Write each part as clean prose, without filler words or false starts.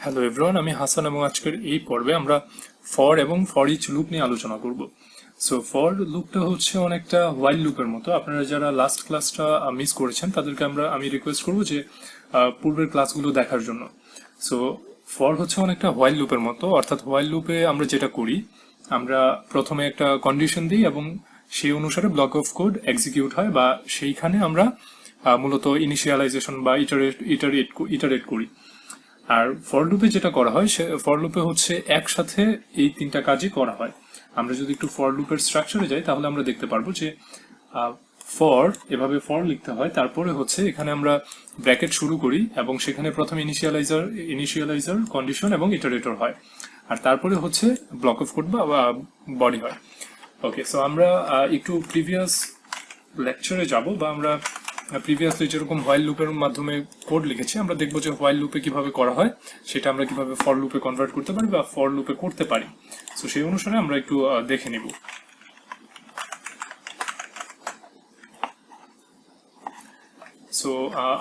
Hello everyone, আমি হাসান এবং আজকের এই পর্বে আমরা ফর এবং ফর ইচ লুপ নিয়ে আলোচনা করব। সো ফর লুপটা হচ্ছে অনেকটা হোয়াইল লুপের মতো। আপনারা যারা লাস্ট ক্লাসটা মিস করেছেন তাদেরকে আমি রিকোয়েস্ট করব যে পূর্বের ক্লাসগুলো দেখার জন্য। সো ফর হচ্ছে অনেকটা হোয়াইল লুপের মতো, অর্থাৎ হোয়াইল লুপে আমরা যেটা করি, আমরা প্রথমে একটা কন্ডিশন দিই এবং সেই অনুসারে ব্লক অফ কোড এক্সিকিউট হয়, বা সেইখানে আমরা মূলত ইনিশিয়ালাইজেশন বা ইটারেট করি। আর ফর লুপে যেটা করা হয়, সে ফর লুপে হচ্ছে একসাথে এই তিনটা কাজই করা হয়। আমরা যদি একটু ফর লুপের স্ট্রাকচারে যাই তাহলে আমরা দেখতে পারবো যে ফর এভাবে ফর লিখতে হয়, তারপরে হচ্ছে এখানে আমরা ব্র্যাকেট শুরু করি এবং সেখানে প্রথমে ইনিশিয়ালাইজার কন্ডিশন এবং ইটারেটর হয়, আর তারপরে হচ্ছে ব্লক অফ কোড বা বডি হয়। ওকে, সো আমরা একটু প্রিভিয়াস লেকচারে যাব, বা আমরা প্রিভিয়াসলি যেরকম হোয়াইল লুপের মাধ্যমে কোড লিখেছি, আমরা দেখবো যে হোয়াইল লুপে কিভাবে করা হয়, সেটা আমরা কিভাবে ফর লুপে কনভার্ট করতে পারি বা ফর লুপে করতে পারি। সো সেই অনুসারে আমরা একটু দেখে নিব। সো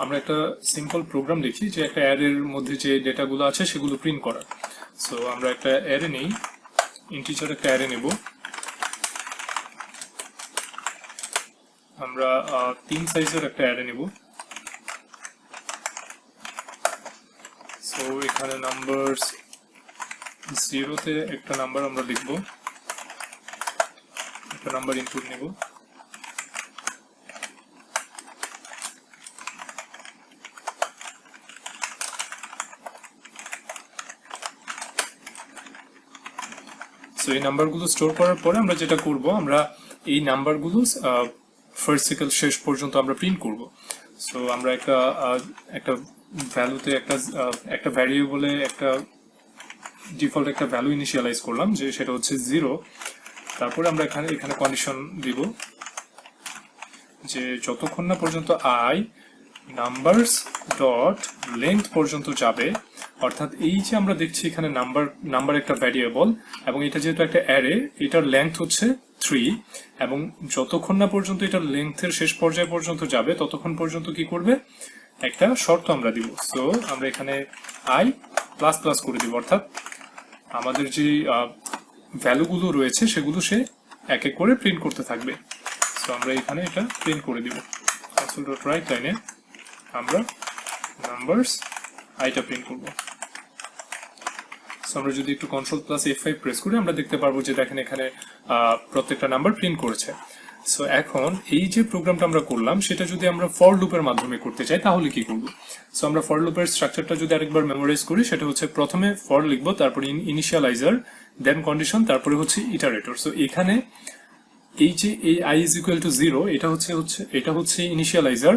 আমরা একটা সিম্পল প্রোগ্রাম লিখি যে একটা অ্যারের মধ্যে যে ডেটাগুলো আছে সেগুলো প্রিন্ট করার। সো আমরা একটা অ্যারে নেই, ইন্টিজার একটা অ্যারে নেব। আমরা 3 সাইজের একটা অ্যারে নেব। সো এখানে নাম্বারস 0-তে একটা নাম্বার আমরা লিখব, একটা নাম্বার ইনপুট নেব। সো এই নাম্বারগুলো স্টোর করার পরে আমরা যেটা করব, আমরা এই নাম্বারগুলো ফার্স্ট থেকে শেষ পর্যন্ত আমরা প্রিন্ট করব। সো আমরা একটা ভ্যালুতে একটা ভ্যারিয়েবলে একটা ডিফল্ট একটা ভ্যালু ইনিশিয়ালাইজ করলাম, যে সেটা হচ্ছে 0। তারপরে আমরা এখানে কন্ডিশন দিব যে যতক্ষণ না পর্যন্ত আই নাম্বারস ডট লেন্থ পর্যন্ত যাবে, অর্থাৎ এই যে আমরা দেখছি এখানে নাম্বার একটা ভ্যারিয়েবল এবং এটা যেহেতু একটা অ্যারে, এটার লেন্থ হচ্ছে 3, এবং যতক্ষণ না পর্যন্ত এটার লেন্থের শেষ পর্যায় পর্যন্ত যাবে ততক্ষণ পর্যন্ত কি করবে, একটা শর্ত আমরা দিব। সো আমরা এখানে আই প্লাস প্লাস করে দিব, অর্থাৎ আমাদের যে ভ্যালুগুলো রয়েছে সেগুলো সে এক এক করে প্রিন্ট করতে থাকবে। সো আমরা এখানে এটা প্রিন্ট করে দিব। রাইট লাইনে আমরা নাম্বারস আইটা প্রিন্ট করব। সো আমরা যদি একটু কন্ট্রোল প্লাস F5 প্রেস করি, আমরা দেখতে পারবো যে দেখেন এখানে প্রত্যেকটা নাম্বার প্রিন্ট করেছে। সো এখন এই যে প্রোগ্রামটা আমরা করলাম সেটা যদি আমরা ফর লুপের মাধ্যমে করতে চাই তাহলে কি করব? সো আমরা ফর লুপের স্ট্রাকচারটা যদি আরেকবার মেমোরাইজ করি, সেটা হচ্ছে প্রথমে ফর লিখবো, তারপরে ইনিশিয়ালাইজার, দেন কন্ডিশন, তারপরে হচ্ছে ইটারেটর। সো এখানে এই যে এই i is equal to 0, এটা হচ্ছে ইনিশিয়ালাইজার।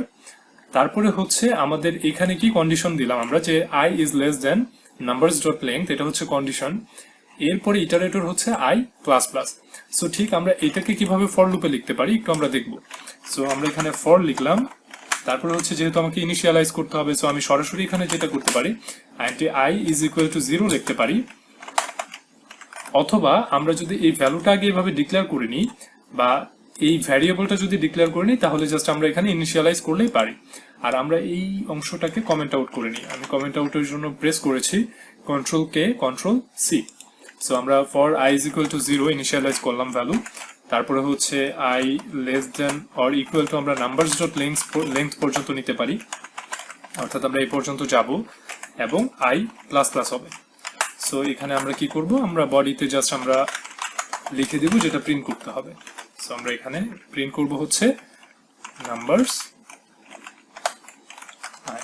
তারপরে হচ্ছে আমাদের এখানে কি কন্ডিশন দিলাম আমরা, যে i is less than numbers dot length, এটা হচ্ছে কন্ডিশন। এরপরে ইটারেটর হচ্ছে i প্লাস প্লাস। সো ঠিক আমরা এটাকে কিভাবে ফর লুপে লিখতে পারি একটু আমরা দেখব। সো আমরা এখানে ফর লিখলাম, তারপরে হচ্ছে যেহেতু আমাকে ইনিশিয়ালাইজ করতে হবে, সো আমি সরাসরি এখানে যেটা করতে পারি, i is equal to 0 লিখতে পারি, অথবা আমরা যদি এই ভ্যালুটা আগে এভাবে ডিক্লেয়ার করে নিই, বা এই ভ্যারিয়েবলটা যদি ডিক্লেয়ার করে নিই, তাহলে জাস্ট আমরা এখানে ইনিশিয়ালাইজ করলেই পারি। আর আমরা এই অংশটাকে কমেন্ট আউট করে নিই। আমি কমেন্ট আউটের জন্য প্রেস করেছি control K control C। So আমরা for i is equal to 0 initialise করলাম ভ্যালু, তারপরে হচ্ছে i less than or equal to আমরা নাম্বারস ডট লেন্থ পর্যন্ত নিতে পারি, অর্থাৎ আমরা এই পর্যন্ত যাব, এবং i প্লাস প্লাস হবে। সো এখানে আমরা কি করব, আমরা বডিতে জাস্ট আমরা লিখে দেব যেটা প্রিন্ট করতে হবে। সো আমরা এখানে প্রিন্ট করব হচ্ছে নাম্বারস i।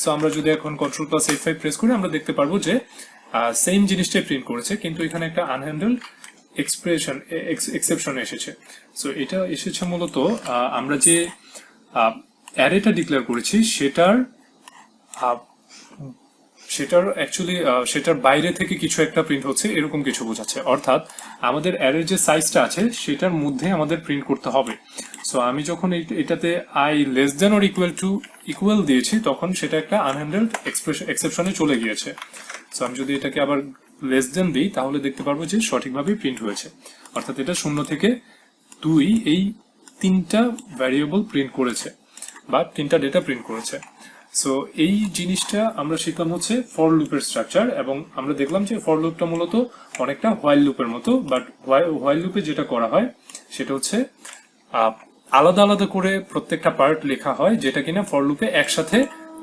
সো আমরা যদি এখন কন্ট্রোল প্লাস F5 প্রেস করি, আমরা দেখতে পারবো যে সেম জিনিসটাই প্রিন্ট করেছে, কিন্তু এখানে একটা আনহ্যান্ডেলড এক্সেপশন এসেছে। সো এটা এসেছে মূলত আমরা যে অ্যারেটা ডিক্লেয়ার করেছি সেটার বাইরে থেকে কিছু একটা প্রিন্ট হচ্ছে, এরকম কিছু বোঝাচ্ছে। অর্থাৎ আমাদের অ্যারের যে সাইজটা আছে সেটার মধ্যে আমাদের প্রিন্ট করতে হবে। সো আমি যখন এটাতে i less than or equal দিয়েছি, তখন সেটা একটা আনহ্যান্ডেলড এক্সেপশনে চলে গিয়েছে। সো আমি যদি এটাকে আবার লেস দেন দিই, তাহলে দেখতে পারবো যে সঠিকভাবে প্রিন্ট হয়েছে, অর্থাৎ এটা 0 থেকে 2 এই 3টা ভ্যারিয়েবল প্রিন্ট করেছে, বা 3টা ডেটা প্রিন্ট করেছে। সো এই জিনিসটা আমরা শিখলাম হচ্ছে ফর লুপের স্ট্রাকচার, এবং আমরা দেখলাম যে ফর লুপটা মূলত অনেকটা হোয়াইল লুপের মতো, বাট হোয়াইল লুপে যেটা করা হয় সেটা হচ্ছে আলাদা আলাদা করে প্রত্যেকটা পার্ট লেখা হয়, যেটা কিনা ফর লুপে একসাথে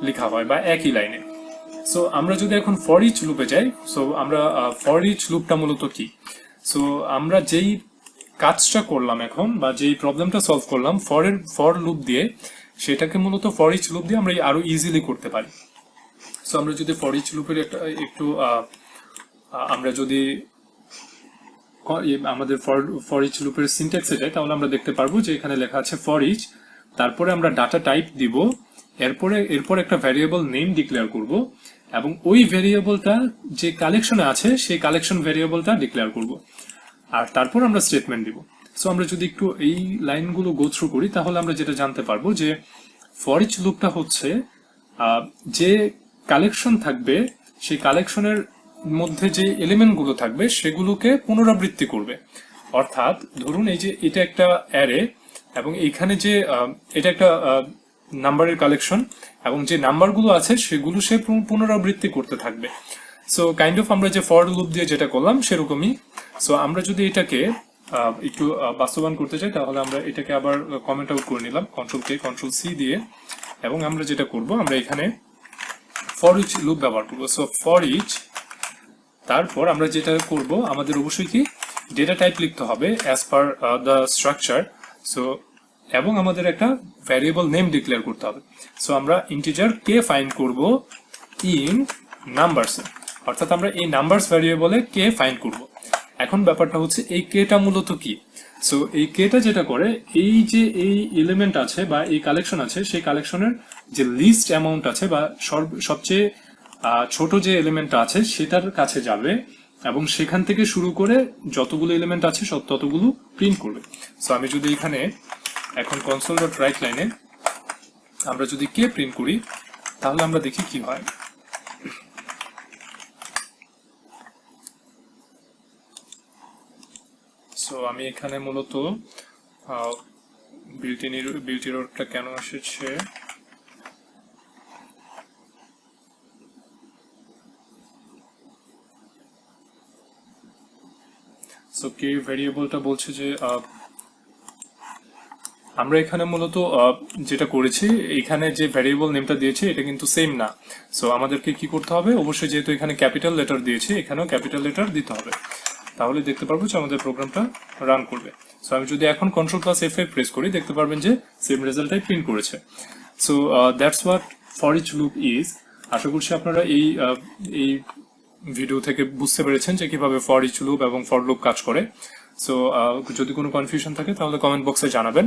লেখা হয় বা একই লাইনে। সো আমরা যদি এখন ফর ইচ লুপে যাই, সো আমরা ফর ইচ লুপটা মূলত কি, সো আমরা যেই কাজটা করলাম এখন বা যেই প্রবলেমটা সলভ করলাম ফর লুপ দিয়ে, সেটাকে মূলত ফর ইচ লুপ দিয়ে আমরা আরো ইজিলি করতে পারি। সো আমরা যদি ফর ইচ লুপের একটু আমরা যদি আমাদের ফর ইচ লুপের সিনট্যাক্সে যাই, তাহলে আমরা দেখতে পারবো যে এখানে লেখা আছে ফর ইচ, তারপরে আমরা ডাটা টাইপ দিব, এরপর একটা ভ্যারিয়েবল নেম ডিক্লেয়ার করব, এবং ওই ভ্যারিয়েবলটা যে কালেকশনে আছে সেই কালেকশন ভ্যারিয়েবলটা ডিক্লেয়ার করব, আর তারপর আমরা স্টেটমেন্ট দিব। সো আমরা যদি একটু এই লাইনগুলো গো থ্রু করি, তাহলে আমরা যেটা জানতে পারবো যে ফর ইচ লুপটা হচ্ছে যে কালেকশন থাকবে সেই কালেকশনের মধ্যে যে এলিমেন্টগুলো থাকবে সেগুলোকে পুনরাবৃত্তি করবে। অর্থাৎ ধরুন এই যে এটা একটা অ্যারে, এবং এইখানে যে এটা একটা নাম্বারের কালেকশন, এবং যে নাম্বারগুলো আছে সেগুলো সে পুনরাবৃত্তি করতে থাকবে। সো কাইন্ড অফ আমরা যে ফর লুপ দিয়ে যেটা করলাম সেরকমই। সো আমরা যদি এটাকে একটু বাস্তবায়ন করতে চাই, তাহলে আমরা এটাকে আবার কমেন্ট আউট করে নিলাম কন্ট্রোল-K কন্ট্রোল-C দিয়ে, এবং আমরা যেটা করব আমরা এখানে ফর ইচ লুপ ব্যবহার করব। সো ফর ইচ, তারপর আমরা যেটা করব আমাদের অবশ্যই কি ডেটা টাইপ লিখতে হবে as per the structure. So এবং আমাদের একটা ভ্যারিয়েবল নেম ডিক্লেয়ার করতে হবে। সো আমরা ইন্টিজার কে ফাইন্ড করব ইন নাম্বারস, অর্থাৎ আমরা এই নাম্বারস ভ্যারিয়েবলে কে ফাইন্ড করব। এখন ব্যাপারটা হচ্ছে এই কেটা মূলত কি, সো এই কেটা যেটা করে, এই যে এই এলিমেন্ট আছে বা এই কালেকশন আছে, সেই কালেকশনের যে লিস্ট অ্যামাউন্ট আছে বা সবচেয়ে ছোট যে এলিমেন্টটা আছে সেটার কাছে যাবে, এবং সেখান থেকে শুরু করে যতগুলো এলিমেন্ট আছে সব ততগুলো প্রিন্ট করবে। সো আমি যদি এখানে এখন console.write-লাইনে আমরা যদি কে প্রিন্ট করি, তাহলে আমরা দেখি কি হয়। সো আমি এখানে মূলত বিল্ট এররটা কেন এসেছে, সো কে ভ্যারিয়েবলটা বলছে যে আমরা এখানে মূলত যেটা করেছি, এখানে যে ভ্যারিয়েবল নেমটা দিয়েছে এটা কিন্তু সেম না। সো আমাদেরকে কি করতে হবে, অবশ্যই যেহেতু এখানে ক্যাপিটাল লেটার দিয়েছে এখানেও ক্যাপিটাল লেটার দিতে হবে, তাহলে দেখতে পারবো যে আমাদের প্রোগ্রামটা রান করবে। সো আমি যদি এখন Ctrl+F5 প্রেস করি, দেখতে পারবেন যে সেম রেজাল্টটাই প্রিন্ট করেছে। So that's what for each loop is. আশা করছি আপনারা এই ভিডিও থেকে বুঝতে পেরেছেন যে কিভাবে ফর ইচ লুপ এবং ফর লুপ কাজ করে। সো যদি কোনো কনফিউশন থাকে তাহলে কমেন্ট বক্সে জানাবেন।